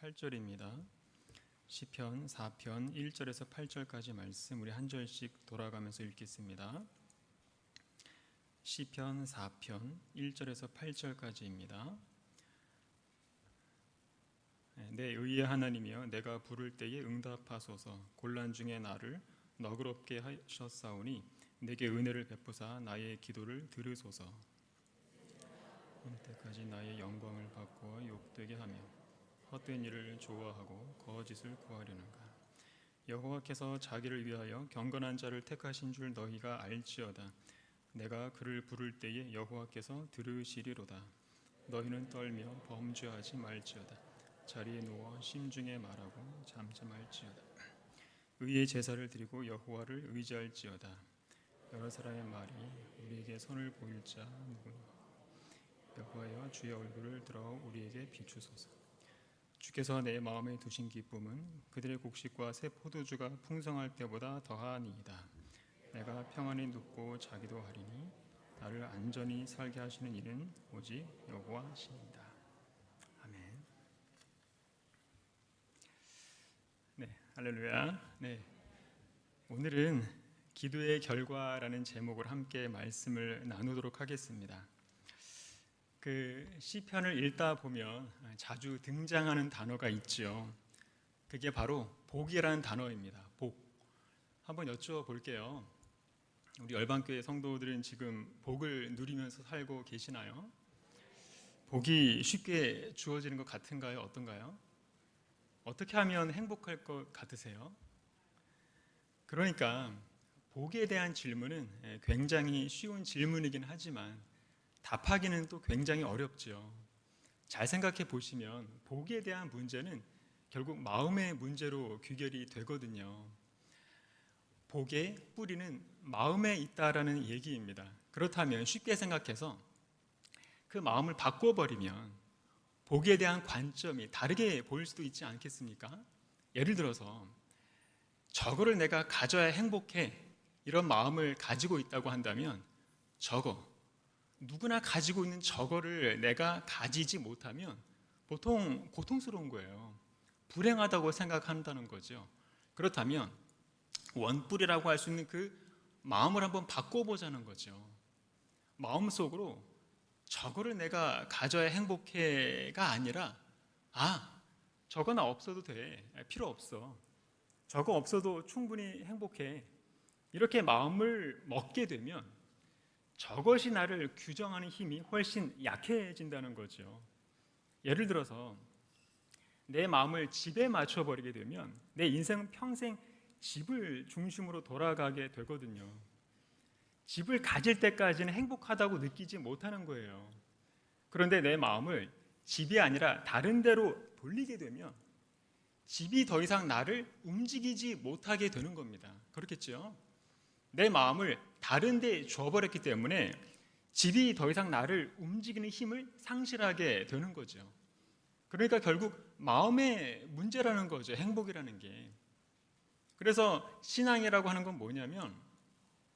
8절입니다. 시편 4편 1절에서 8절까지 말씀 우리 한 절씩 돌아가면서 읽겠습니다. 시편 4편 1절에서 8절까지입니다. 내 의의 하나님이여, 내가 부를 때에 응답하소서. 곤란 중에 나를 너그럽게 하셨사오니 내게 은혜를 베푸사 나의 기도를 들으소서. 어느 때까지 나의 영광을 바꾸어 욕되게 하며 헛된 일을 좋아하고 거짓을 구하려는가. 여호와께서 자기를 위하여 경건한 자를 택하신 줄 너희가 알지어다. 내가 그를 부를 때에 여호와께서 들으시리로다. 너희는 떨며 범죄하지 말지어다. 자리에 누워 심중에 말하고 잠잠할지어다. 의의 제사를 드리고 여호와를 의지할지어다. 여러 사람의 말이 우리에게 선을 보일 자 누구냐. 여호와여, 주의 얼굴을 들어 우리에게 비추소서. 주께서 내 마음에 두신 기쁨은 그들의 곡식과 새 포도주가 풍성할 때보다 더하니이다. 내가 평안히 눕고 자기도 하리니 나를 안전히 살게 하시는 이는 오직 여호와시니이다. 아멘. 네, 할렐루야. 네, 오늘은 기도의 결과라는 제목을 함께 말씀을 나누도록 하겠습니다. 그 시편을 읽다 보면 자주 등장하는 단어가 있죠. 그게 바로 복이라는 단어입니다. 복. 한번 여쭤볼게요. 우리 열방교회 성도들은 지금 복을 누리면서 살고 계시나요? 복이 쉽게 주어지는 것 같은가요? 어떤가요? 어떻게 하면 행복할 것 같으세요? 그러니까 복에 대한 질문은 굉장히 쉬운 질문이긴 하지만 답하기는 또 굉장히 어렵죠. 잘 생각해 보시면 복에 대한 문제는 결국 마음의 문제로 귀결이 되거든요. 복의 뿌리는 마음에 있다라는 얘기입니다. 그렇다면 쉽게 생각해서 그 마음을 바꿔버리면 복에 대한 관점이 다르게 보일 수도 있지 않겠습니까? 예를 들어서 저거를 내가 가져야 행복해, 이런 마음을 가지고 있다고 한다면 누구나 가지고 있는 저거를 내가 가지지 못하면 보통 고통스러운 거예요. 불행하다고 생각한다는 거죠. 그렇다면 원뿔이라고 할 수 있는 그 마음을 한번 바꿔보자는 거죠. 마음속으로 저거를 내가 가져야 행복해가 아니라 저거나 없어도 돼, 필요 없어, 저거 없어도 충분히 행복해, 이렇게 마음을 먹게 되면 저것이 나를 규정하는 힘이 훨씬 약해진다는 거죠. 예를 들어서 내 마음을 집에 맞춰버리게 되면 내 인생은 평생 집을 중심으로 돌아가게 되거든요. 집을 가질 때까지는 행복하다고 느끼지 못하는 거예요. 그런데 내 마음을 집이 아니라 다른 데로 돌리게 되면 집이 더 이상 나를 움직이지 못하게 되는 겁니다. 그렇겠죠? 내 마음을 다른 데에 주어버렸기 때문에 집이 더 이상 나를 움직이는 힘을 상실하게 되는 거죠. 그러니까 결국 마음의 문제라는 거죠. 행복이라는 게. 그래서 신앙이라고 하는 건 뭐냐면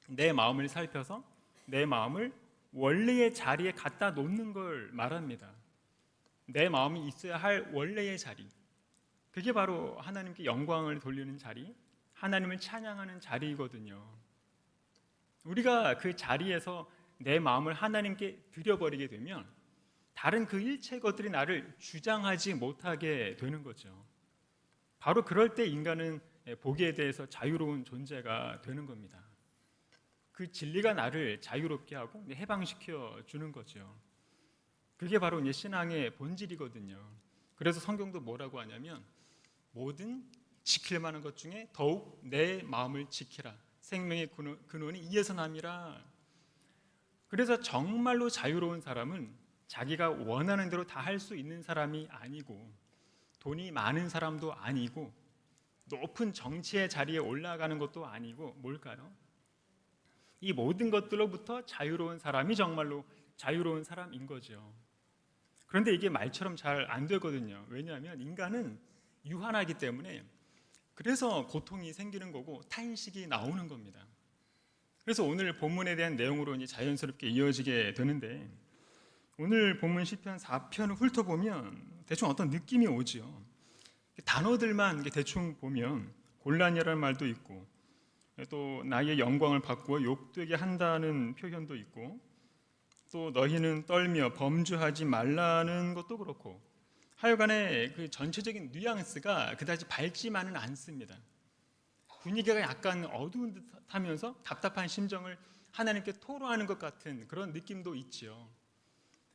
내 마음을 살펴서 내 마음을 원래의 자리에 갖다 놓는 걸 말합니다. 내 마음이 있어야 할 원래의 자리, 그게 바로 하나님께 영광을 돌리는 자리, 하나님을 찬양하는 자리이거든요. 우리가 그 자리에서 내 마음을 하나님께 드려버리게 되면 다른 그 일체 것들이 나를 주장하지 못하게 되는 거죠. 바로 그럴 때 인간은 복에 대해서 자유로운 존재가 되는 겁니다. 그 진리가 나를 자유롭게 하고 해방시켜 주는 거죠. 그게 바로 이제 신앙의 본질이거든요. 그래서 성경도 뭐라고 하냐면 모든 지킬 만한 것 중에 더욱 내 마음을 지키라. 생명의 근원이 이에서 남이라. 그래서 정말로 자유로운 사람은 자기가 원하는 대로 다 할 수 있는 사람이 아니고 돈이 많은 사람도 아니고 높은 정치의 자리에 올라가는 것도 아니고 뭘까요? 이 모든 것들로부터 자유로운 사람이 정말로 자유로운 사람인 거죠. 그런데 이게 말처럼 잘 안 되거든요. 왜냐하면 인간은 유한하기 때문에 그래서 고통이 생기는 거고 탄식이 나오는 겁니다. 그래서 오늘 본문에 대한 내용으로 이제 자연스럽게 이어지게 되는데 오늘 본문 시편 4편을 훑어보면 대충 어떤 느낌이 오죠. 단어들만 이렇게 대충 보면 곤란이라는 말도 있고, 또 나의 영광을 바꾸어 욕되게 한다는 표현도 있고, 또 너희는 떨며 범죄하지 말라는 것도 그렇고, 하여간에 그 전체적인 뉘앙스가 그다지 밝지만은 않습니다. 분위기가 약간 어두운 듯하면서 답답한 심정을 하나님께 토로하는 것 같은 그런 느낌도 있지요.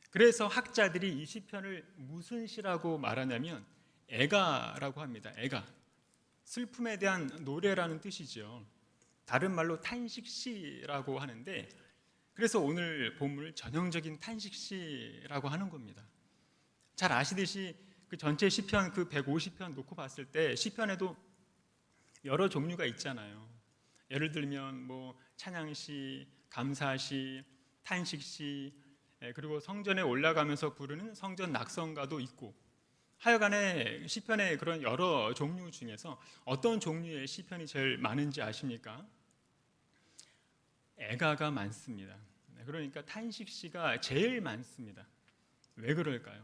그래서 학자들이 이 시편을 무슨 시라고 말하냐면 애가라고 합니다. 애가, 슬픔에 대한 노래라는 뜻이죠. 다른 말로 탄식시라고 하는데, 그래서 오늘 본문을 전형적인 탄식시라고 하는 겁니다. 잘 아시듯이 그 전체 시편, 그 150편 놓고 봤을 때 시편에도 여러 종류가 있잖아요. 예를 들면 뭐 찬양시, 감사시, 탄식시, 그리고 성전에 올라가면서 부르는 성전 낙성가도 있고, 하여간에 시편의 그런 여러 종류 중에서 어떤 종류의 시편이 제일 많은지 아십니까? 애가가 많습니다. 그러니까 탄식시가 제일 많습니다. 왜 그럴까요?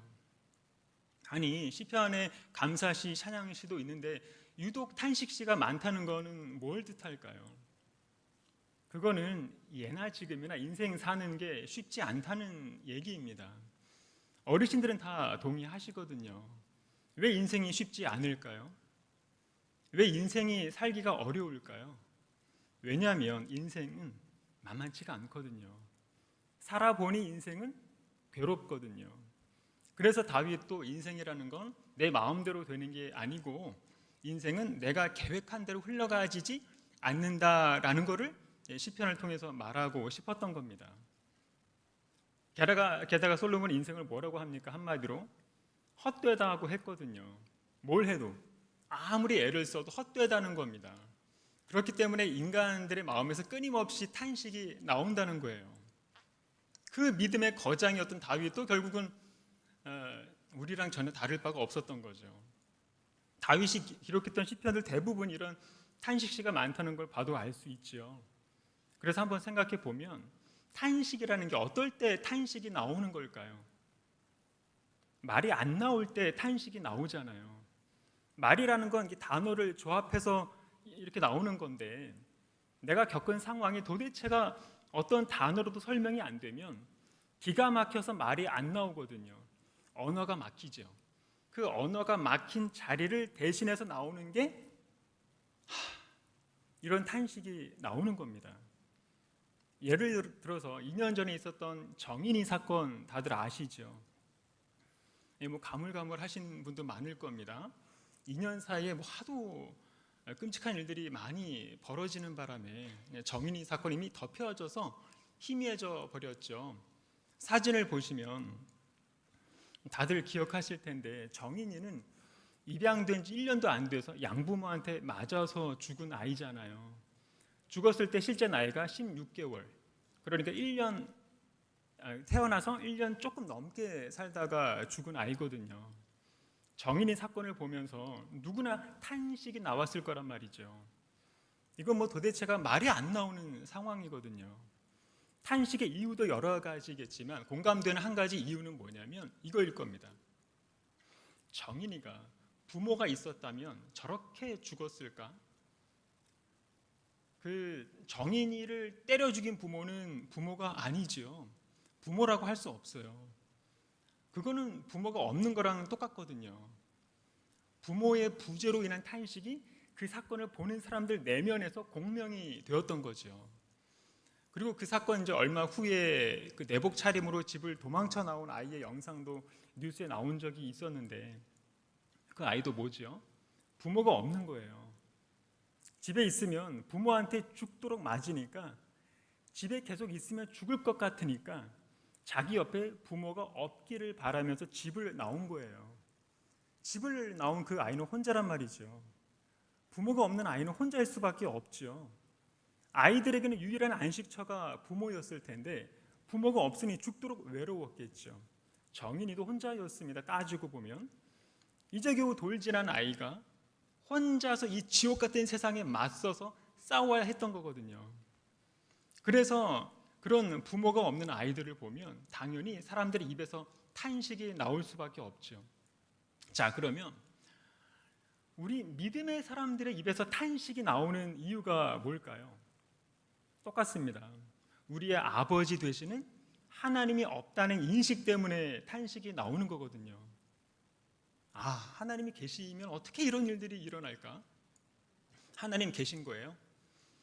아니, 시편에 감사시, 찬양시도 있는데 유독 탄식시가 많다는 것은 뭘 뜻할까요? 그거는 예나 지금이나 인생 사는 게 쉽지 않다는 얘기입니다. 어르신들은 다 동의하시거든요. 왜 인생이 쉽지 않을까요? 왜 인생이 살기가 어려울까요? 왜냐하면 인생은 만만치가 않거든요. 살아보니 인생은 괴롭거든요. 그래서 다윗도 인생이라는 건 내 마음대로 되는 게 아니고 인생은 내가 계획한 대로 흘러가지지 않는다라는 것을 시편을 통해서 말하고 싶었던 겁니다. 게다가 솔로몬 인생을 뭐라고 합니까? 한마디로 헛되다고 했거든요. 뭘 해도 아무리 애를 써도 헛되다는 겁니다. 그렇기 때문에 인간들의 마음에서 끊임없이 탄식이 나온다는 거예요. 그 믿음의 거장이었던 다윗도 결국은 우리랑 전혀 다를 바가 없었던 거죠. 다윗이 기록했던 시편들 대부분 이런 탄식시가 많다는 걸 봐도 알 수 있죠. 그래서 한번 생각해 보면 탄식이라는 게 어떨 때 탄식이 나오는 걸까요? 말이 안 나올 때 탄식이 나오잖아요. 말이라는 건 단어를 조합해서 이렇게 나오는 건데, 내가 겪은 상황이 도대체가 어떤 단어로도 설명이 안 되면 기가 막혀서 말이 안 나오거든요. 언어가 막히죠. 그 언어가 막힌 자리를 대신해서 나오는 게 이런 탄식이 나오는 겁니다. 예를 들어서 2년 전에 있었던 정인이 사건 다들 아시죠? 뭐 가물가물하신 분도 많을 겁니다. 2년 사이에 뭐 하도 끔찍한 일들이 많이 벌어지는 바람에 정인이 사건이 이미 덮여져서 희미해져 버렸죠. 사진을 보시면 다들 기억하실 텐데 정인이는 입양된 지 1년도 안 돼서 양부모한테 맞아서 죽은 아이잖아요. 죽었을 때 실제 나이가 16개월. 그러니까 태어나서 1년 조금 넘게 살다가 죽은 아이거든요. 정인이 사건을 보면서 누구나 탄식이 나왔을 거란 말이죠. 이건 뭐 도대체가 말이 안 나오는 상황이거든요. 탄식의 이유도 여러 가지겠지만 공감되는 한 가지 이유는 뭐냐면 이거일 겁니다. 정인이가 부모가 있었다면 저렇게 죽었을까? 그 정인이를 때려 죽인 부모는 부모가 아니죠. 부모라고 할 수 없어요. 그거는 부모가 없는 거랑 똑같거든요. 부모의 부재로 인한 탄식이 그 사건을 보는 사람들 내면에서 공명이 되었던 거죠. 그리고 그 사건 이제 얼마 후에 그 내복 차림으로 집을 도망쳐 나온 아이의 영상도 뉴스에 나온 적이 있었는데, 그 아이도 뭐죠? 부모가 없는 거예요. 집에 있으면 부모한테 죽도록 맞으니까, 집에 계속 있으면 죽을 것 같으니까 자기 옆에 부모가 없기를 바라면서 집을 나온 거예요. 집을 나온 그 아이는 혼자란 말이죠. 부모가 없는 아이는 혼자일 수밖에 없죠. 아이들에게는 유일한 안식처가 부모였을 텐데 부모가 없으니 죽도록 외로웠겠죠. 정인이도 혼자였습니다. 따지고 보면 이제 겨우 돌진한 아이가 혼자서 이 지옥 같은 세상에 맞서서 싸워야 했던 거거든요. 그래서 그런 부모가 없는 아이들을 보면 당연히 사람들의 입에서 탄식이 나올 수밖에 없죠. 자, 그러면 우리 믿음의 사람들의 입에서 탄식이 나오는 이유가 뭘까요? 똑같습니다. 우리의 아버지 되시는 하나님이 없다는 인식 때문에 탄식이 나오는 거거든요. 아, 하나님이 계시면 어떻게 이런 일들이 일어날까? 하나님 계신 거예요?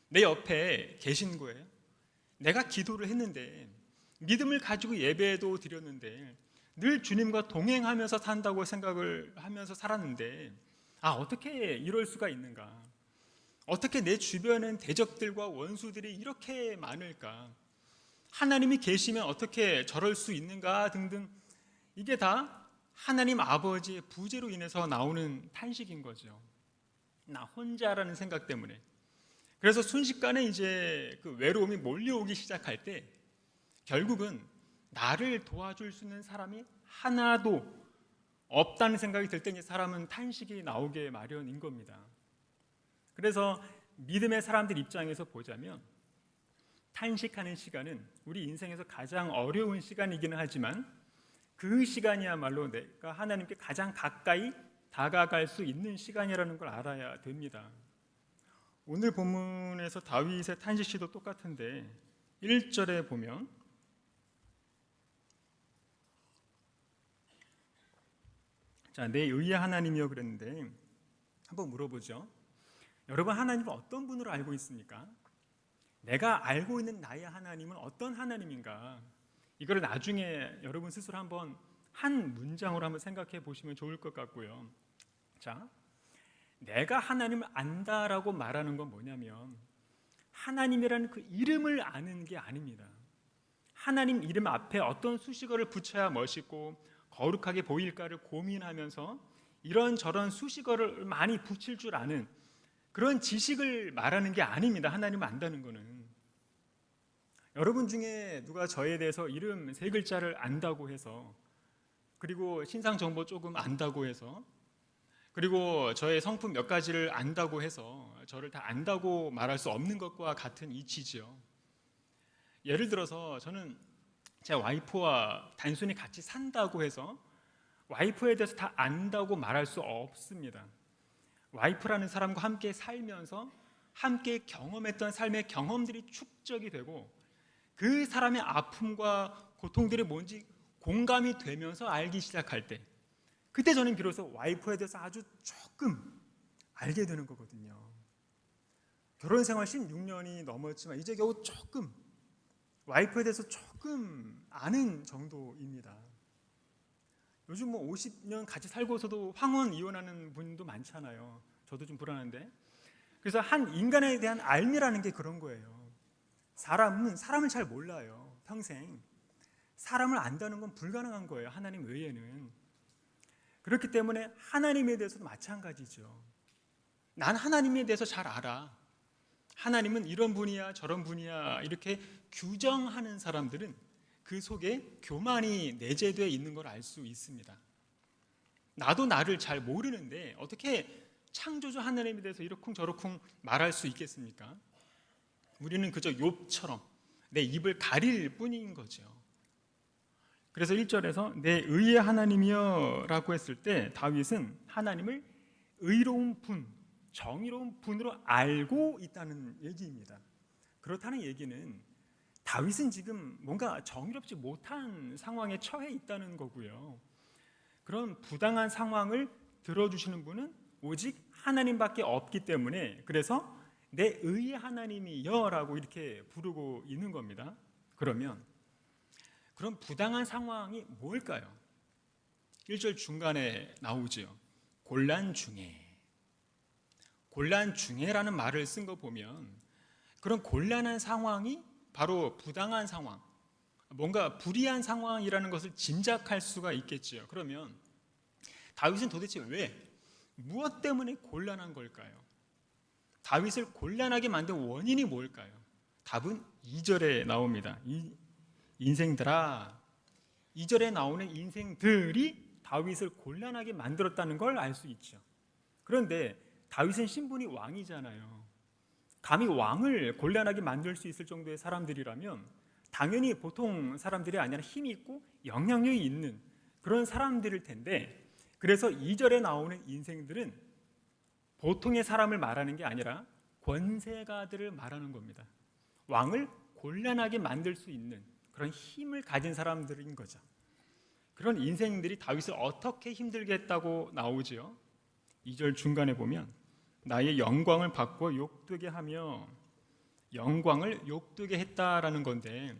내 옆에 계신 거예요? 내가 기도를 했는데, 믿음을 가지고 예배도 드렸는데, 늘 주님과 동행하면서 산다고 생각을 하면서 살았는데, 아, 어떻게 이럴 수가 있는가? 어떻게 내 주변엔 대적들과 원수들이 이렇게 많을까? 하나님이 계시면 어떻게 저럴 수 있는가? 등등. 이게 다 하나님 아버지의 부재로 인해서 나오는 탄식인 거죠. 나 혼자라는 생각 때문에. 그래서 순식간에 이제 그 외로움이 몰려오기 시작할 때 결국은 나를 도와줄 수 있는 사람이 하나도 없다는 생각이 들 때 사람은 탄식이 나오게 마련인 겁니다. 그래서 믿음의 사람들 입장에서 보자면 탄식하는 시간은 우리 인생에서 가장 어려운 시간이기는 하지만 그 시간이야말로 내가 하나님께 가장 가까이 다가갈 수 있는 시간이라는 걸 알아야 됩니다. 오늘 본문에서 다윗의 탄식시도 똑같은데 1절에 보면 자, 내 의의 하나님이여 그랬는데 한번 물어보죠. 여러분, 하나님은 어떤 분으로 알고 있습니까? 내가 알고 있는 나의 하나님은 어떤 하나님인가? 이걸 나중에 여러분 스스로 한번 한 문장으로 한번 생각해 보시면 좋을 것 같고요. 자, 내가 하나님을 안다라고 말하는 건 뭐냐면 하나님이라는 그 이름을 아는 게 아닙니다. 하나님 이름 앞에 어떤 수식어를 붙여야 멋있고 거룩하게 보일까를 고민하면서 이런저런 수식어를 많이 붙일 줄 아는 그런 지식을 말하는 게 아닙니다. 하나님을 안다는 거는. 여러분 중에 누가 저에 대해서 이름 3글자를 안다고 해서, 그리고 신상 정보 조금 안다고 해서, 그리고 저의 성품 몇 가지를 안다고 해서 저를 다 안다고 말할 수 없는 것과 같은 이치죠. 예를 들어서 저는 제 와이프와 단순히 같이 산다고 해서 와이프에 대해서 다 안다고 말할 수 없습니다. 와이프라는 사람과 함께 살면서 함께 경험했던 삶의 경험들이 축적이 되고 그 사람의 아픔과 고통들이 뭔지 공감이 되면서 알기 시작할 때, 그때 저는 비로소 와이프에 대해서 아주 조금 알게 되는 거거든요. 결혼 생활 16년이 넘었지만 이제 겨우 조금 와이프에 대해서 조금 아는 정도입니다. 요즘 뭐 50년 같이 살고서도 황혼 이혼하는 분도 많잖아요. 저도 좀 불안한데. 그래서 한 인간에 대한 알미라는 게 그런 거예요. 사람은 사람을 잘 몰라요. 평생 사람을 안다는 건 불가능한 거예요. 하나님 외에는. 그렇기 때문에 하나님에 대해서도 마찬가지죠. 난 하나님에 대해서 잘 알아. 하나님은 이런 분이야 저런 분이야 이렇게 규정하는 사람들은 그 속에 교만이 내재되어 있는 걸 알 수 있습니다. 나도 나를 잘 모르는데 어떻게 창조주 하나님에 대해서 이러쿵저러쿵 말할 수 있겠습니까? 우리는 그저 욥처럼 내 입을 가릴 뿐인 거죠. 그래서 1절에서 내 의의 하나님이여 라고 했을 때 다윗은 하나님을 의로운 분, 정의로운 분으로 알고 있다는 얘기입니다. 그렇다는 얘기는 다윗은 지금 뭔가 정의롭지 못한 상황에 처해 있다는 거고요. 그런 부당한 상황을 들어주시는 분은 오직 하나님밖에 없기 때문에 그래서 내 의의 하나님이여 라고 이렇게 부르고 있는 겁니다. 그러면 그런 부당한 상황이 뭘까요? 1절 중간에 나오죠. 곤란 중에. 곤란 중에라는 말을 쓴 거 보면 그런 곤란한 상황이 바로 부당한 상황, 뭔가 불이한 상황이라는 것을 짐작할 수가 있겠지요. 그러면 다윗은 도대체 왜, 무엇 때문에 곤란한 걸까요? 다윗을 곤란하게 만든 원인이 뭘까요? 답은 2절에 나옵니다. 인생들아, 2절에 나오는 인생들이 다윗을 곤란하게 만들었다는 걸 알 수 있죠. 그런데 다윗은 신분이 왕이잖아요. 감히 왕을 곤란하게 만들 수 있을 정도의 사람들이라면 당연히 보통 사람들이 아니라 힘이 있고 영향력이 있는 그런 사람들일 텐데, 그래서 2절에 나오는 인생들은 보통의 사람을 말하는 게 아니라 권세가들을 말하는 겁니다. 왕을 곤란하게 만들 수 있는 그런 힘을 가진 사람들인 거죠. 그런 인생들이 다윗을 어떻게 힘들게 했다고 나오지요. 2절 중간에 보면 나의 영광을 바꾸어 욕되게 하며, 영광을 욕되게 했다라는 건데,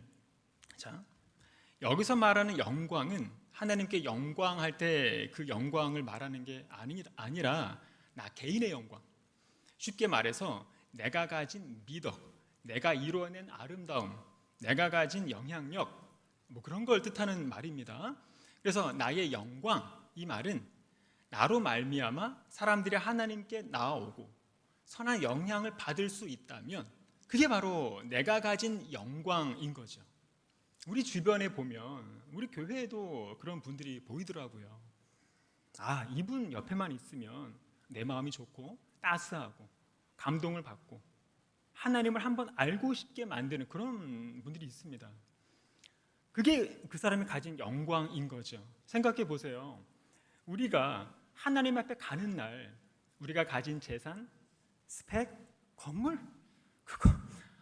자, 여기서 말하는 영광은 하나님께 영광할 때 그 영광을 말하는 게 아니라 나 개인의 영광. 쉽게 말해서 내가 가진 미덕, 내가 이루어낸 아름다움, 내가 가진 영향력, 뭐 그런 걸 뜻하는 말입니다. 그래서 나의 영광, 이 말은 나로 말미암아 사람들이 하나님께 나아오고 선한 영향을 받을 수 있다면 그게 바로 내가 가진 영광인 거죠. 우리 주변에 보면 우리 교회에도 그런 분들이 보이더라고요. 아, 이분 옆에만 있으면 내 마음이 좋고 따스하고 감동을 받고 하나님을 한번 알고 싶게 만드는 그런 분들이 있습니다. 그게 그 사람이 가진 영광인 거죠. 생각해 보세요. 우리가 하나님 앞에 가는 날 우리가 가진 재산, 스펙, 건물, 그거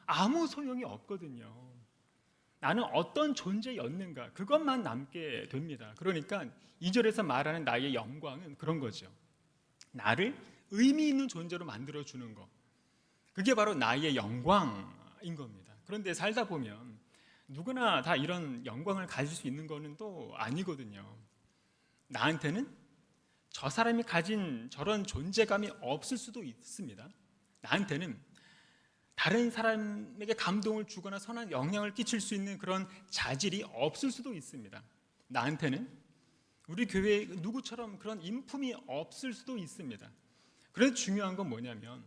아무 소용이 없거든요. 나는 어떤 존재였는가, 그것만 남게 됩니다. 그러니까 2절에서 말하는 나의 영광은 그런 거죠. 나를 의미 있는 존재로 만들어주는 것, 그게 바로 나의 영광인 겁니다. 그런데 살다 보면 누구나 다 이런 영광을 가질 수 있는 거는 또 아니거든요. 나한테는 저 사람이 가진 저런 존재감이 없을 수도 있습니다. 나한테는 다른 사람에게 감동을 주거나 선한 영향을 끼칠 수 있는 그런 자질이 없을 수도 있습니다. 나한테는 우리 교회에 누구처럼 그런 인품이 없을 수도 있습니다. 그래서 중요한 건 뭐냐면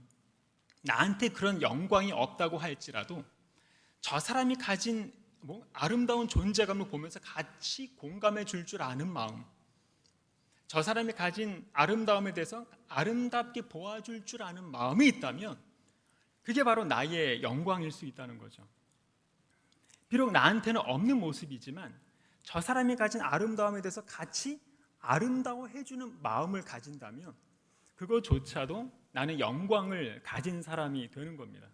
나한테 그런 영광이 없다고 할지라도 저 사람이 가진 아름다운 존재감을 보면서 같이 공감해 줄 아는 마음, 저 사람이 가진 아름다움에 대해서 아름답게 보아줄 줄 아는 마음이 있다면 그게 바로 나의 영광일 수 있다는 거죠. 비록 나한테는 없는 모습이지만 저 사람이 가진 아름다움에 대해서 같이 아름다워해주는 마음을 가진다면 그것조차도 나는 영광을 가진 사람이 되는 겁니다.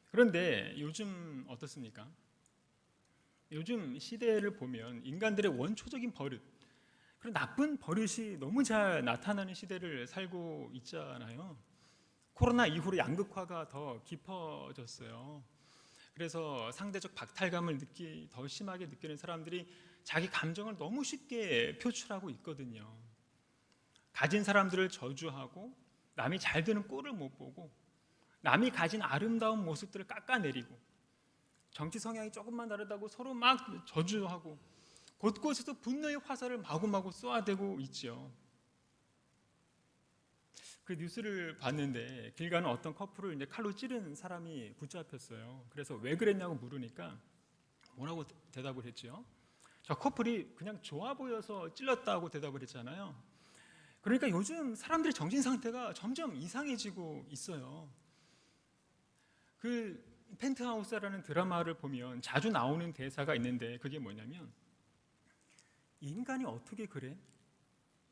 그런데 요즘 어떻습니까? 요즘 시대를 보면 인간들의 원초적인 버릇, 그런 나쁜 버릇이 너무 잘 나타나는 시대를 살고 있잖아요. 코로나 이후로 양극화가 더 깊어졌어요. 그래서 상대적 박탈감을 더 심하게 느끼는 사람들이 자기 감정을 너무 쉽게 표출하고 있거든요. 가진 사람들을 저주하고 남이 잘 되는 꼴을 못 보고 남이 가진 아름다운 모습들을 깎아내리고 정치 성향이 조금만 다르다고 서로 막 저주하고 곳곳에서 분노의 화살을 마구마구 쏘아대고 있죠. 그 뉴스를 봤는데 길 가는 어떤 커플을 이제 칼로 찌른 사람이 붙잡혔어요. 그래서 왜 그랬냐고 물으니까 뭐라고 대답을 했죠? 저 커플이 그냥 좋아 보여서 찔렀다고 대답을 했잖아요. 그러니까 요즘 사람들의 정신 상태가 점점 이상해지고 있어요. 그 펜트하우스라는 드라마를 보면 자주 나오는 대사가 있는데 그게 뭐냐면 인간이 어떻게 그래?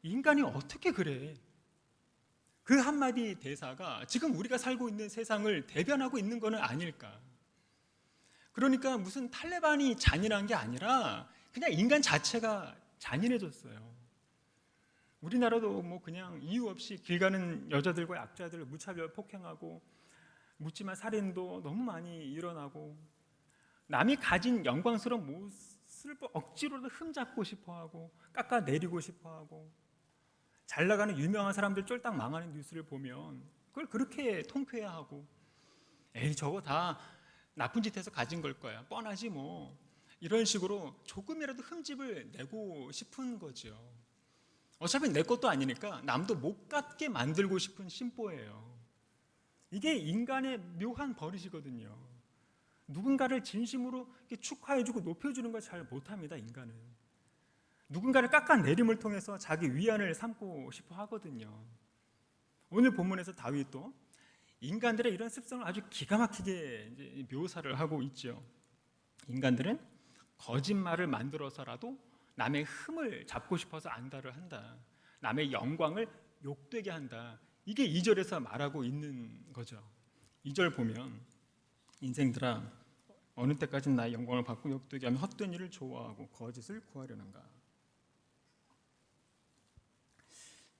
인간이 어떻게 그래? 그 한마디 대사가 지금 우리가 살고 있는 세상을 대변하고 있는 것은 아닐까. 그러니까 무슨 탈레반이 잔인한 게 아니라 그냥 인간 자체가 잔인해졌어요. 우리나라도 뭐 그냥 이유 없이 길 가는 여자들과 약자들을 무차별 폭행하고 묻지마 살인도 너무 많이 일어나고 남이 가진 영광스러운 모습을 억지로도 흠잡고 싶어하고 깎아내리고 싶어하고 잘 나가는 유명한 사람들 쫄딱 망하는 뉴스를 보면 그걸 그렇게 통쾌해하고 에이 저거 다 나쁜 짓 해서 가진 걸 거야 뻔하지 뭐 이런 식으로 조금이라도 흠집을 내고 싶은 거죠. 어차피 내 것도 아니니까 남도 못 갖게 만들고 싶은 심보예요. 이게 인간의 묘한 버릇이거든요. 누군가를 진심으로 축하해주고 높여주는 걸 잘 못합니다. 인간은 누군가를 깎아내림을 통해서 자기 위안을 삼고 싶어 하거든요. 오늘 본문에서 다윗도 인간들의 이런 습성을 아주 기가 막히게 이제 묘사를 하고 있죠. 인간들은 거짓말을 만들어서라도 남의 흠을 잡고 싶어서 안달을 한다. 남의 영광을 욕되게 한다. 이게 2절에서 말하고 있는 거죠. 2절 보면 인생들아 어느 때까지 나의 영광을 받고 욕되게 하며 헛된 일을 좋아하고 거짓을 구하려는가.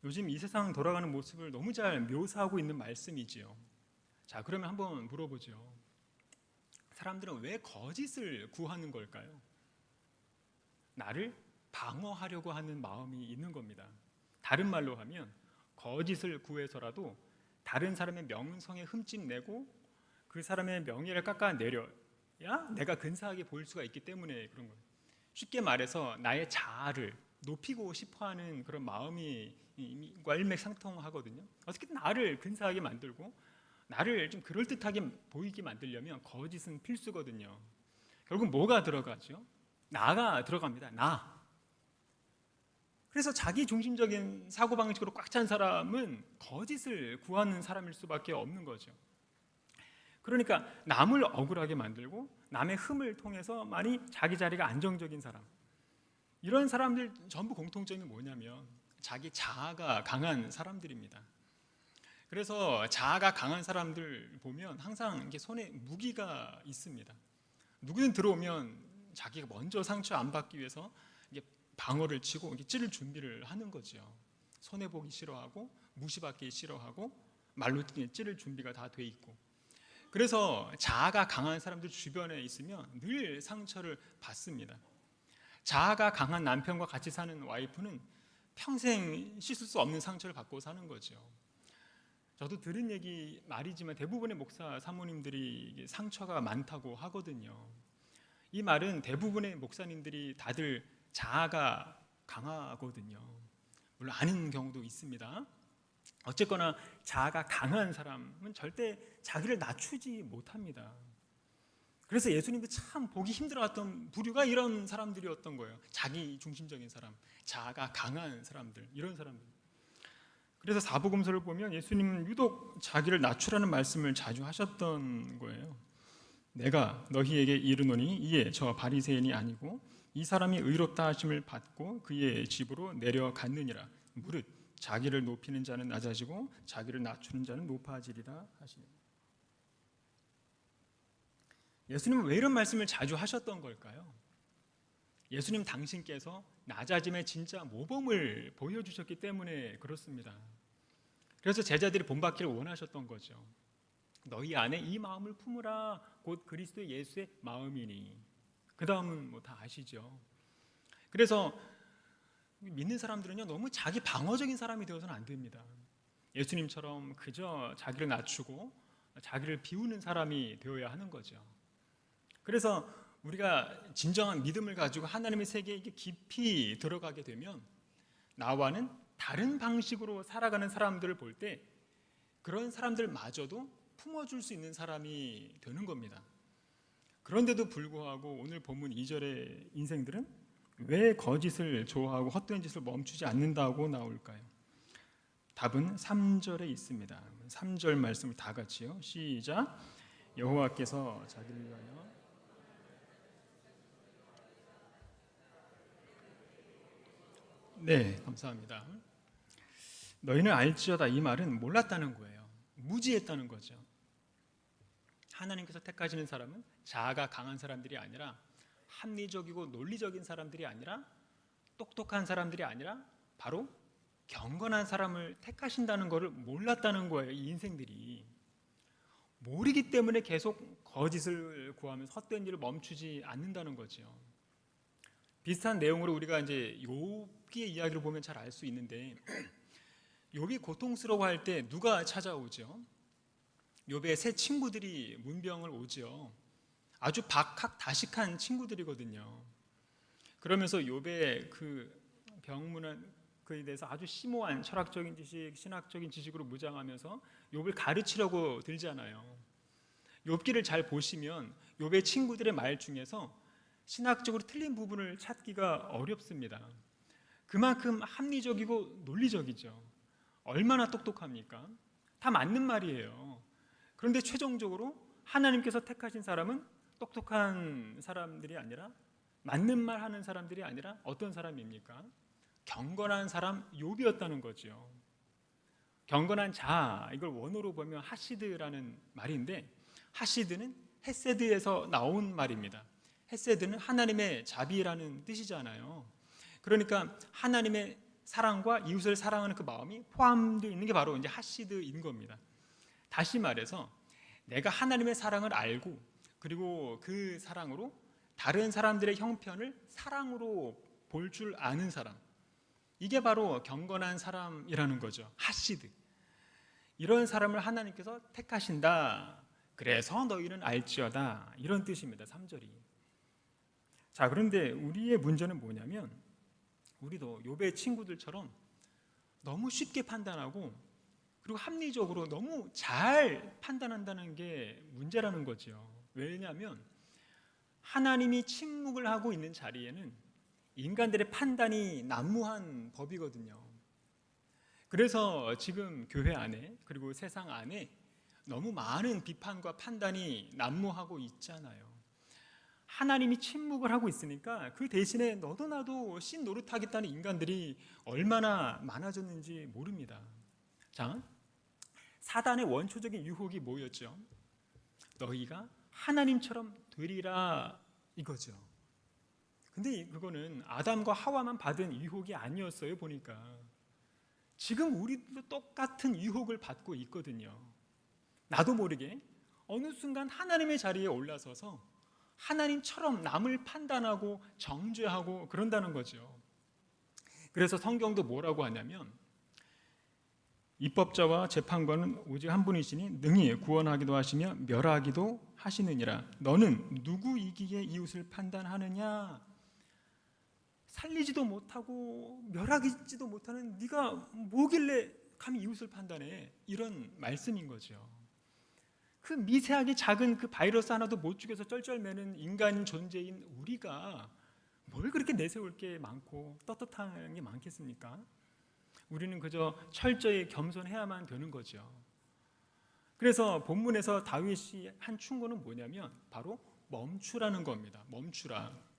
요즘 이 세상 돌아가는 모습을 너무 잘 묘사하고 있는 말씀이지요. 자, 그러면 한번 물어보죠. 사람들은 왜 거짓을 구하는 걸까요? 나를 방어하려고 하는 마음이 있는 겁니다. 다른 말로 하면 거짓을 구해서라도 다른 사람의 명성에 흠집 내고 그 사람의 명예를 깎아내려야 내가 근사하게 보일 수가 있기 때문에 그런 거예요. 쉽게 말해서 나의 자아를 높이고 싶어하는 그런 마음이 일맥상통하거든요. 어떻게든 나를 근사하게 만들고 나를 좀 그럴듯하게 보이게 만들려면 거짓은 필수거든요. 결국 뭐가 들어가죠? 나가 들어갑니다. 나. 그래서 자기 중심적인 사고방식으로 꽉 찬 사람은 거짓을 구하는 사람일 수밖에 없는 거죠. 그러니까 남을 억울하게 만들고 남의 흠을 통해서 많이 자기 자리가 안정적인 사람, 이런 사람들 전부 공통점이 뭐냐면 자기 자아가 강한 사람들입니다. 그래서 자아가 강한 사람들 보면 항상 이게 손에 무기가 있습니다. 누구든 들어오면 자기가 먼저 상처 안 받기 위해서 이게 방어를 치고 찌를 준비를 하는 거죠. 손해 보기 싫어하고 무시받기 싫어하고 말로 찌를 준비가 다 돼 있고. 그래서 자아가 강한 사람들 주변에 있으면 늘 상처를 받습니다. 자아가 강한 남편과 같이 사는 와이프는 평생 씻을 수 없는 상처를 받고 사는 거죠. 저도 들은 얘기 말이지만 대부분의 목사 사모님들이 상처가 많다고 하거든요. 이 말은 대부분의 목사님들이 다들 자아가 강하거든요. 물론 아닌 경우도 있습니다. 어쨌거나 자아가 강한 사람은 절대 자기를 낮추지 못합니다. 그래서 예수님도 참 보기 힘들어했던 부류가 이런 사람들이었던 거예요. 자기 중심적인 사람, 자아가 강한 사람들, 이런 사람들. 그래서 사복음서를 보면 예수님은 유독 자기를 낮추라는 말씀을 자주 하셨던 거예요. 내가 너희에게 이르노니 이에 저 바리새인이 아니고 이 사람이 의롭다 하심을 받고 그의 집으로 내려갔느니라. 무릇 자기를 높이는 자는 낮아지고 자기를 낮추는 자는 높아지리라 하시니. 예수님은 왜 이런 말씀을 자주 하셨던 걸까요? 예수님 당신께서 낮아짐의 진짜 모범을 보여주셨기 때문에 그렇습니다. 그래서 제자들이 본받기를 원하셨던 거죠. 너희 안에 이 마음을 품으라 곧 그리스도 예수의 마음이니. 그 다음은 뭐 다 아시죠. 그래서 믿는 사람들은요 너무 자기 방어적인 사람이 되어서는 안 됩니다. 예수님처럼 그저 자기를 낮추고 자기를 비우는 사람이 되어야 하는 거죠. 그래서 우리가 진정한 믿음을 가지고 하나님의 세계에 깊이 들어가게 되면 나와는 다른 방식으로 살아가는 사람들을 볼 때 그런 사람들마저도 품어줄 수 있는 사람이 되는 겁니다. 그런데도 불구하고 오늘 본문 2절의 인생들은 왜 거짓을 좋아하고 헛된 짓을 멈추지 않는다고 나올까요? 답은 3절에 있습니다. 3절 말씀을 다 같이요. 시작. 여호와께서 자기를 위하여 네, 감사합니다. 너희는 알지어다, 이 말은 몰랐다는 거예요. 무지했다는 거죠. 하나님께서 택하시는 사람은 자아가 강한 사람들이 아니라 합리적이고 논리적인 사람들이 아니라 똑똑한 사람들이 아니라 바로 경건한 사람을 택하신다는 것을 몰랐다는 거예요. 이 인생들이 모르기 때문에 계속 거짓을 구하면서 헛된 일을 멈추지 않는다는 거죠. 비슷한 내용으로 우리가 이제 욥기의 이야기를 보면 잘 알 수 있는데 욥이 고통스러워할 때 누가 찾아오죠? 욥의 새 친구들이 문병을 오죠. 아주 박학다식한 친구들이거든요. 그러면서 욥의 그 병문안 그에 대해서 아주 심오한 철학적인 지식, 신학적인 지식으로 무장하면서 욥을 가르치려고 들잖아요. 욥기를 잘 보시면 욥의 친구들의 말 중에서 신학적으로 틀린 부분을 찾기가 어렵습니다. 그만큼 합리적이고 논리적이죠. 얼마나 똑똑합니까? 다 맞는 말이에요. 그런데 최종적으로 하나님께서 택하신 사람은 똑똑한 사람들이 아니라 맞는 말 하는 사람들이 아니라 어떤 사람입니까? 경건한 사람 욥이었다는 거죠. 경건한 자, 이걸 원어로 보면 하시드라는 말인데, 하시드는 헤세드에서 나온 말입니다. 헤세드는 하나님의 자비라는 뜻이잖아요. 그러니까 하나님의 사랑과 이웃을 사랑하는 그 마음이 포함되어 있는 게 바로 이제 하시드인 겁니다. 다시 말해서 내가 하나님의 사랑을 알고, 그리고 그 사랑으로 다른 사람들의 형편을 사랑으로 볼 줄 아는 사람, 이게 바로 경건한 사람이라는 거죠. 하시드. 이런 사람을 하나님께서 택하신다. 그래서 너희는 알지어다. 이런 뜻입니다. 3절이. 자, 그런데 우리의 문제는 뭐냐면, 우리도 욥의 친구들처럼 너무 쉽게 판단하고, 그리고 합리적으로 너무 잘 판단한다는 게 문제라는 거죠. 왜냐하면 하나님이 침묵을 하고 있는 자리에는 인간들의 판단이 난무한 법이거든요. 그래서 지금 교회 안에, 그리고 세상 안에 너무 많은 비판과 판단이 난무하고 있잖아요. 하나님이 침묵을 하고 있으니까 그 대신에 너도 나도 신 노릇하겠다는 인간들이 얼마나 많아졌는지 모릅니다. 자, 사단의 원초적인 유혹이 뭐였죠? 너희가 하나님처럼 되리라, 이거죠. 근데 그거는 아담과 하와만 받은 유혹이 아니었어요. 보니까 지금 우리도 똑같은 유혹을 받고 있거든요. 나도 모르게 어느 순간 하나님의 자리에 올라서서 하나님처럼 남을 판단하고 정죄하고 그런다는 거죠. 그래서 성경도 뭐라고 하냐면, 입법자와 재판관은 오직 한 분이시니 능히 구원하기도 하시며 멸하기도 하시느니라. 너는 누구이기에 이웃을 판단하느냐? 살리지도 못하고 멸하지도 못하는 네가 뭐길래 감히 이웃을 판단해? 이런 말씀인 거죠. 그 미세하게 작은 그 바이러스 하나도 못 죽여서 쩔쩔매는 인간 존재인 우리가 뭘 그렇게 내세울 게 많고 떳떳한 게 많겠습니까? 우리는 그저 철저히 겸손해야만 되는 거죠. 그래서 본문에서 다윗이 한 충고는 뭐냐면 바로 멈추라는 겁니다. 멈추라.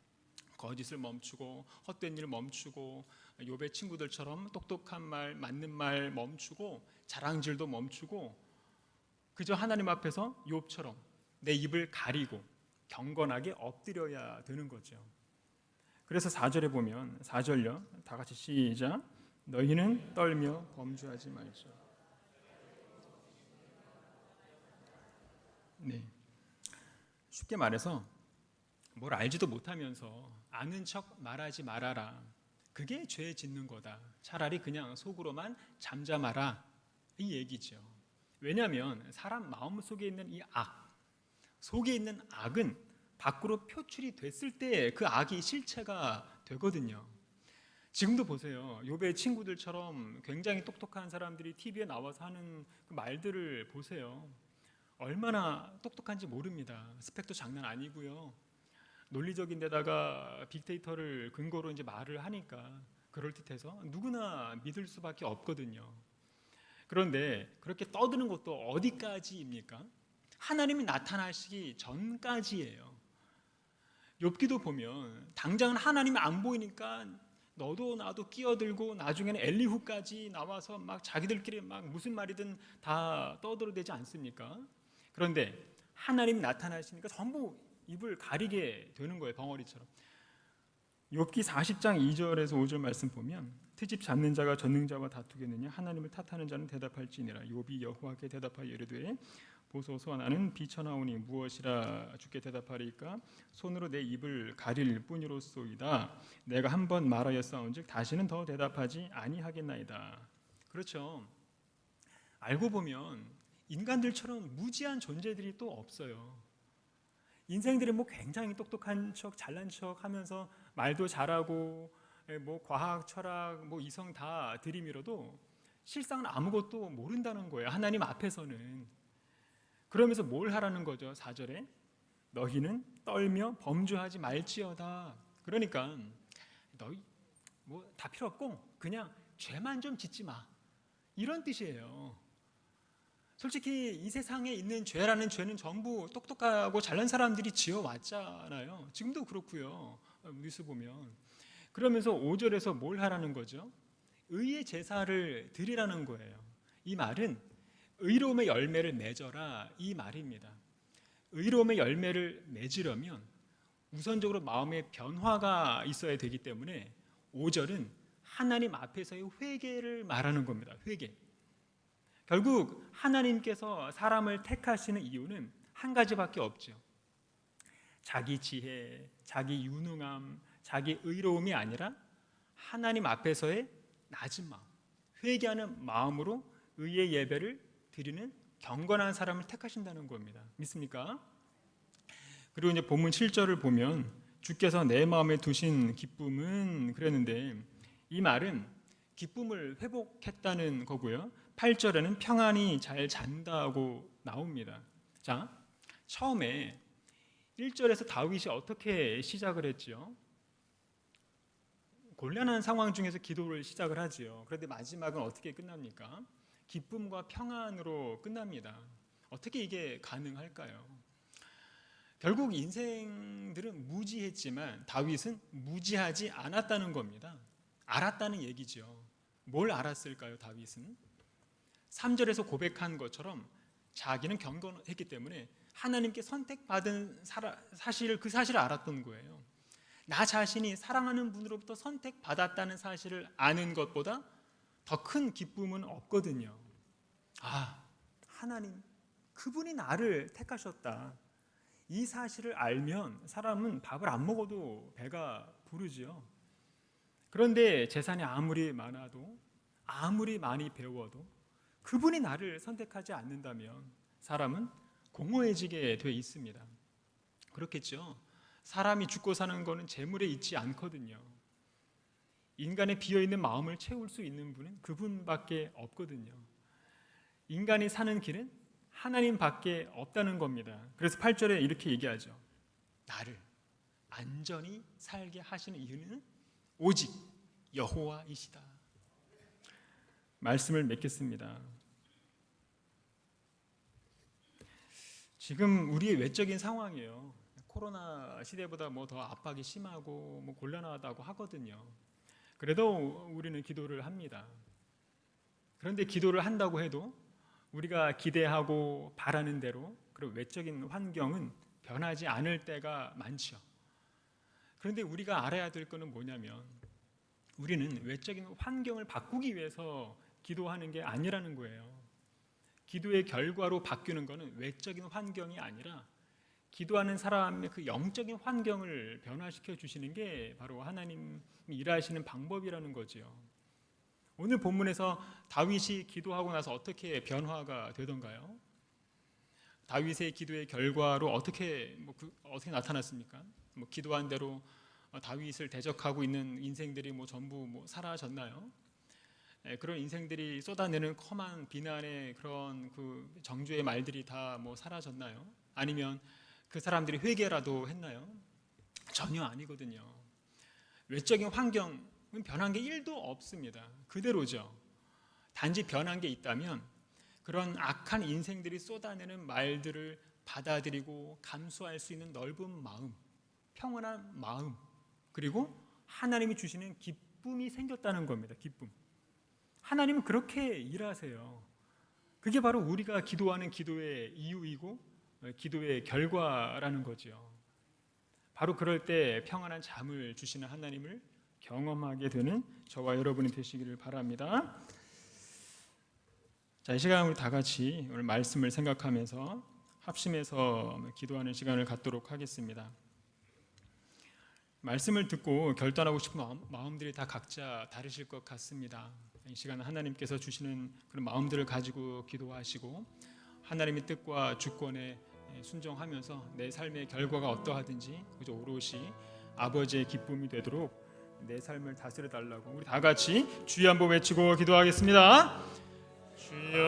거짓을 멈추고 헛된 일 멈추고, 욥의 친구들처럼 똑똑한 말, 맞는 말 멈추고, 자랑질도 멈추고, 그저 하나님 앞에서 욥처럼 내 입을 가리고 경건하게 엎드려야 되는 거죠. 그래서 4절에 보면, 4절요, 다 같이 시작. 너희는 떨며 범죄하지 말죠. 네. 쉽게 말해서 뭘 알지도 못하면서 아는 척 말하지 말아라. 그게 죄 짓는 거다. 차라리 그냥 속으로만 잠잠하라, 이 얘기죠. 왜냐하면 사람 마음 속에 있는 이 속에 있는 악은 밖으로 표출이 됐을 때 그 악이 실체가 되거든요. 지금도 보세요. 욥의 친구들처럼 굉장히 똑똑한 사람들이 TV에 나와서 하는 그 말들을 보세요. 얼마나 똑똑한지 모릅니다. 스펙도 장난 아니고요. 논리적인 데다가 빅데이터를 근거로 이제 말을 하니까 그럴듯해서 누구나 믿을 수밖에 없거든요. 그런데 그렇게 떠드는 것도 어디까지입니까? 하나님이 나타나시기 전까지예요. 욥기도 보면 당장은 하나님이 안 보이니까 너도 나도 끼어들고 나중에는 엘리후까지 나와서 막 자기들끼리 막 무슨 말이든 다 떠들어대지 않습니까? 그런데 하나님이 나타나시니까 전부 입을 가리게 되는 거예요. 벙어리처럼. 욥기 40장 2절에서 5절 말씀 보면, 트집 잡는 자가 전능자와 다투겠느냐? 하나님을 탓하는 자는 대답할지니라. 욥이 여호와께 대답하여 이르되 보소서, 나는 비천하오니 무엇이라 주께 대답하리까? 손으로 내 입을 가릴 뿐이로소이다. 내가 한 번 말하였사온즉 다시는 더 대답하지 아니하겠나이다. 그렇죠. 알고 보면 인간들처럼 무지한 존재들이 또 없어요. 인생들이 뭐 굉장히 똑똑한 척, 잘난 척 하면서 말도 잘하고 뭐 과학, 철학, 뭐 이성 다 들이밀어도 실상은 아무것도 모른다는 거예요. 하나님 앞에서는. 그러면서 뭘 하라는 거죠? 4절에 너희는 떨며 범죄하지 말지어다. 그러니까 너희 뭐 다 필요 없고 그냥 죄만 좀 짓지 마, 이런 뜻이에요. 솔직히 이 세상에 있는 죄라는 죄는 전부 똑똑하고 잘난 사람들이 지어왔잖아요. 지금도 그렇고요. 뉴스 보면. 그러면서 5절에서 뭘 하라는 거죠? 의의 제사를 드리라는 거예요. 이 말은 의로움의 열매를 맺어라 이 말입니다. 의로움의 열매를 맺으려면 우선적으로 마음의 변화가 있어야 되기 때문에 5절은 하나님 앞에서의 회개를 말하는 겁니다. 회개. 결국 하나님께서 사람을 택하시는 이유는 한 가지밖에 없죠. 자기 지혜, 자기 유능함, 자기 의로움이 아니라 하나님 앞에서의 낮은 마음, 회개하는 마음으로 의의 예배를 드리는 경건한 사람을 택하신다는 겁니다. 믿습니까? 그리고 이제 본문 7절을 보면 주께서 내 마음에 두신 기쁨은 그랬는데 이 말은 기쁨을 회복했다는 거고요. 8절에는 평안히 잘 잔다고 나옵니다. 자, 처음에 1절에서 다윗이 어떻게 시작을 했죠? 곤란한 상황 중에서 기도를 시작을 하지요. 그런데 마지막은 어떻게 끝납니까? 기쁨과 평안으로 끝납니다. 어떻게 이게 가능할까요? 결국 인생들은 무지했지만 다윗은 무지하지 않았다는 겁니다. 알았다는 얘기죠. 뭘 알았을까요, 다윗은? 3절에서 고백한 것처럼 자기는 경건했기 때문에 하나님께 선택받은 사실을 알았던 거예요. 나 자신이 사랑하는 분으로부터 선택받았다는 사실을 아는 것보다 더 큰 기쁨은 없거든요. 아, 하나님, 그분이 나를 택하셨다. 이 사실을 알면 사람은 밥을 안 먹어도 배가 부르죠. 그런데 재산이 아무리 많아도 아무리 많이 배워도 그분이 나를 선택하지 않는다면 사람은 공허해지게 돼 있습니다. 그렇겠죠. 사람이 죽고 사는 것은 재물에 있지 않거든요. 인간의 비어있는 마음을 채울 수 있는 분은 그분밖에 없거든요. 인간이 사는 길은 하나님밖에 없다는 겁니다. 그래서 8절에 이렇게 얘기하죠. 나를 안전히 살게 하시는 이유는 오직 여호와이시다. 말씀을 맺겠습니다. 지금 우리의 외적인 상황이에요. 코로나 시대보다 뭐 더 압박이 심하고 뭐 곤란하다고 하거든요. 그래도 우리는 기도를 합니다. 그런데 기도를 한다고 해도 우리가 기대하고 바라는 대로 그리고 외적인 환경은 변하지 않을 때가 많죠. 그런데 우리가 알아야 될 것은 뭐냐면 우리는 외적인 환경을 바꾸기 위해서 기도하는 게 아니라는 거예요. 기도의 결과로 바뀌는 것은 외적인 환경이 아니라 기도하는 사람의 그 영적인 환경을 변화시켜 주시는 게 바로 하나님이 일하시는 방법이라는 거죠. 오늘 본문에서 다윗이 기도하고 나서 어떻게 변화가 되던가요? 다윗의 기도의 결과로 어떻게 나타났습니까? 기도한 대로 다윗을 대적하고 있는 인생들이 전부 사라졌나요? 그런 인생들이 쏟아내는 험한 비난의 그런 그 정죄의 말들이 다 사라졌나요? 아니면 그 사람들이 회개라도 했나요? 전혀 아니거든요. 외적인 환경은 변한 게 1도 없습니다. 그대로죠. 단지 변한 게 있다면 그런 악한 인생들이 쏟아내는 말들을 받아들이고 감수할 수 있는 넓은 마음, 평온한 마음, 그리고 하나님이 주시는 기쁨이 생겼다는 겁니다. 기쁨. 하나님은 그렇게 일하세요. 그게 바로 우리가 기도하는 기도의 이유이고 기도의 결과라는 거죠. 바로 그럴 때 평안한 잠을 주시는 하나님을 경험하게 되는 저와 여러분이 되시기를 바랍니다. 자, 이 시간 우리 다 같이 오늘 말씀을 생각하면서 합심해서 기도하는 시간을 갖도록 하겠습니다. 말씀을 듣고 결단하고 싶은 마음들이 다 각자 다르실 것 같습니다. 이 시간은 하나님께서 주시는 그런 마음들을 가지고 기도하시고 하나님의 뜻과 주권에 순종하면서 내 삶의 결과가 어떠하든지 그저 오롯이 아버지의 기쁨이 되도록 내 삶을 다스려 달라고 우리 다 같이 주여 한번 외치고 기도하겠습니다. 주여,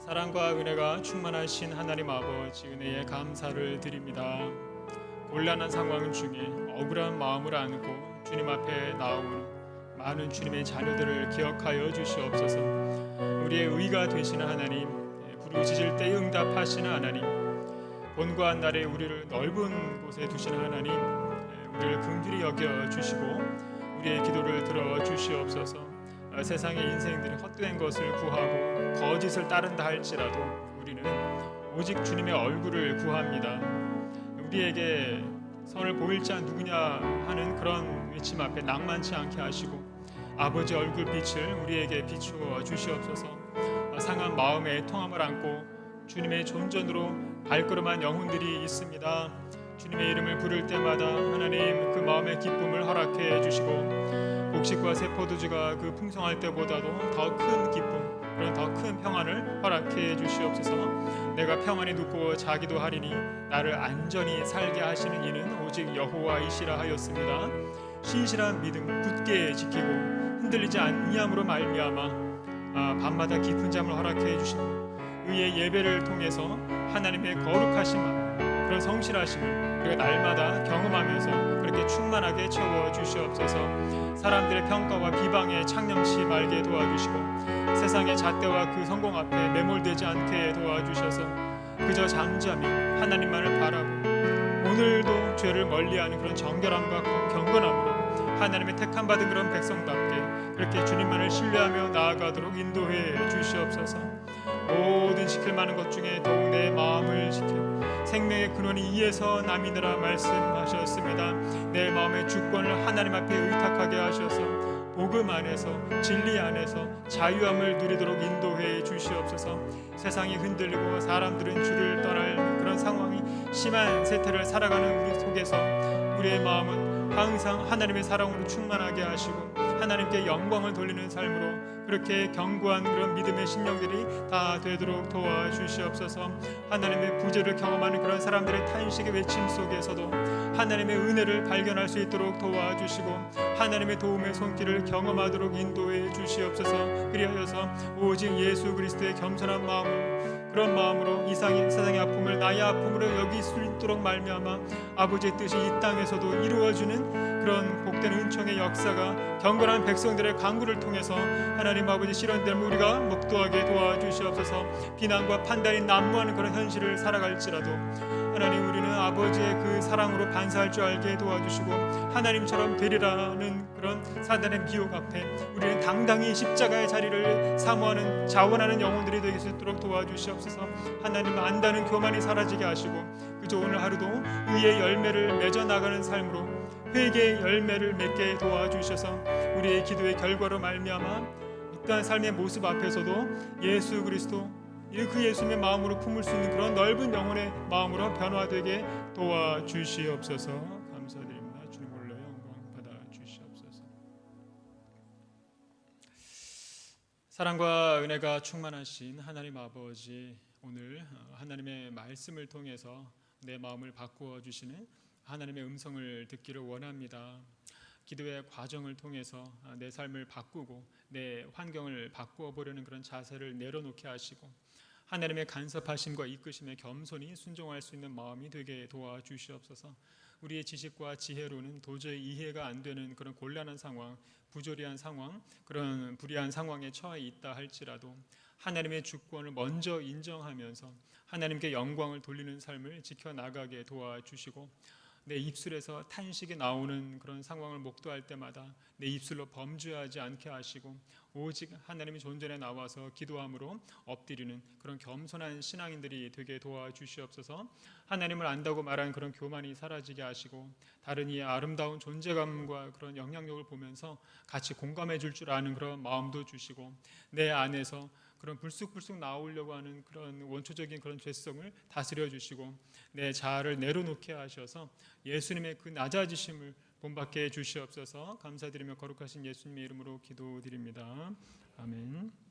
사랑과 은혜가 충만하신 하나님 아버지, 은혜에 감사를 드립니다. 곤란한 상황 중에 억울한 마음을 안고 주님 앞에 나온 많은 주님의 자녀들을 기억하여 주시옵소서. 우리의 의가 되시는 하나님, 부르짖을 때 응답하시는 하나님, 본고한 날에 우리를 넓은 곳에 두시는 하나님, 우리를 긍휼히 여겨 주시고 우리의 기도를 들어 주시옵소서. 세상의 인생들이 헛된 것을 구하고 거짓을 따른다 할지라도 우리는 오직 주님의 얼굴을 구합니다. 우리에게 선을 보일 자 누구냐 하는 그런 외침 앞에 낭만치 않게 하시고 아버지 얼굴빛을 우리에게 비추어 주시옵소서. 상한 마음의 애통함을 안고 주님의 존전으로 발걸음한 영혼들이 있습니다. 주님의 이름을 부를 때마다 하나님 그 마음의 기쁨을 허락해 주시고 곡식과 새 포도주가 그 풍성할 때보다도 더 큰 기쁨, 그런 더 큰 평안을 허락해 주시옵소서. 내가 평안히 눕고 자기도 하리니 나를 안전히 살게 하시는 이는 오직 여호와이시라 하였습니다. 신실한 믿음 굳게 지키고 흔들리지 아니함으로 말미암아 밤마다 깊은 잠을 허락해 주시고 의의 예배를 통해서 하나님의 거룩하심, 그런 성실하심을 우리가 날마다 경험하면서 그렇게 충만하게 채워 주시옵소서. 사람들의 평가와 비방에 창념치 말게 도와주시고 세상의 잣대와 그 성공 앞에 매몰되지 않게 도와주셔서 그저 잠잠히 하나님만을 바라고 오늘도 죄를 멀리하는 그런 정결함과 경건함으로 하나님의 택함받은 그런 백성답게 그렇게 주님만을 신뢰하며 나아가도록 인도해 주시옵소서. 모든 지킬 만한 것 중에 더욱 내 마음을 지켜 생명의 근원이 이에서 남이니라 말씀하셨습니다. 내 마음의 주권을 하나님 앞에 의탁하게 하셔서 복음 안에서 진리 안에서 자유함을 누리도록 인도해 주시옵소서. 세상이 흔들리고 사람들은 주를 떠날 그런 상황이 심한 세태를 살아가는 우리 속에서 우리의 마음은 항상 하나님의 사랑으로 충만하게 하시고 하나님께 영광을 돌리는 삶으로 그렇게 견고한 그런 믿음의 심령들이 다 되도록 도와주시옵소서. 하나님의 구제를 경험하는 그런 사람들의 탄식의 외침 속에서도 하나님의 은혜를 발견할 수 있도록 도와주시고 하나님의 도움의 손길을 경험하도록 인도해 주시옵소서. 그리하여서 오직 예수 그리스도의 겸손한 마음으로 그런 마음으로 세상의 아픔을 나의 아픔으로 여길 수 있도록 말미암아 아버지의 뜻이 이 땅에서도 이루어지는 그런 복된 은총의 역사가 경건한 백성들의 간구를 통해서 하나님 아버지 실현되면 우리가 목도하게 도와주시옵소서. 비난과 판단이 난무하는 그런 현실을 살아갈지라도 하나님 우리는 아버지의 그 사랑으로 반사할 줄 알게 도와주시고 하나님처럼 되리라는 그런 사단의 미혹 앞에 우리는 당당히 십자가의 자리를 사모하는 자원하는 영혼들이 되게 수 있도록 도와주시옵소서. 하나님 안다는 교만이 사라지게 하시고 그저 오늘 하루도 의의 열매를 맺어 나가는 삶으로 회개의 열매를 맺게 도와주셔서 우리의 기도의 결과로 말미암아 어떠한 삶의 모습 앞에서도 예수 그리스도 그 예수님의 마음으로 품을 수 있는 그런 넓은 영혼의 마음으로 변화되게 도와주시옵소서. 감사드립니다. 주님 홀로 영광 받아 주시옵소서. 사랑과 은혜가 충만하신 하나님 아버지, 오늘 하나님의 말씀을 통해서 내 마음을 바꾸어 주시는 하나님의 음성을 듣기를 원합니다. 기도의 과정을 통해서 내 삶을 바꾸고 내 환경을 바꾸어 보려는 그런 자세를 내려놓게 하시고 하나님의 간섭하심과 이끄심에 겸손히 순종할 수 있는 마음이 되게 도와주시옵소서. 우리의 지식과 지혜로는 도저히 이해가 안 되는 그런 곤란한 상황, 부조리한 상황, 그런 불의한 상황에 처해 있다 할지라도 하나님의 주권을 먼저 인정하면서 하나님께 영광을 돌리는 삶을 지켜나가게 도와주시고 내 입술에서 탄식이 나오는 그런 상황을 목도할 때마다 내 입술로 범죄하지 않게 하시고 오직 하나님의 존전에 나와서 기도함으로 엎드리는 그런 겸손한 신앙인들이 되게 도와주시옵소서. 하나님을 안다고 말하는 그런 교만이 사라지게 하시고 다른 이의 아름다운 존재감과 그런 영향력을 보면서 같이 공감해 줄 줄 아는 그런 마음도 주시고 내 안에서 그런 불쑥불쑥 나오려고 하는 그런 원초적인 그런 죄성을 다스려 주시고 내 자아를 내려놓게 하셔서 예수님의 그 낮아지심을 본받게 해 주시옵소서. 감사드리며 거룩하신 예수님의 이름으로 기도드립니다. 아멘.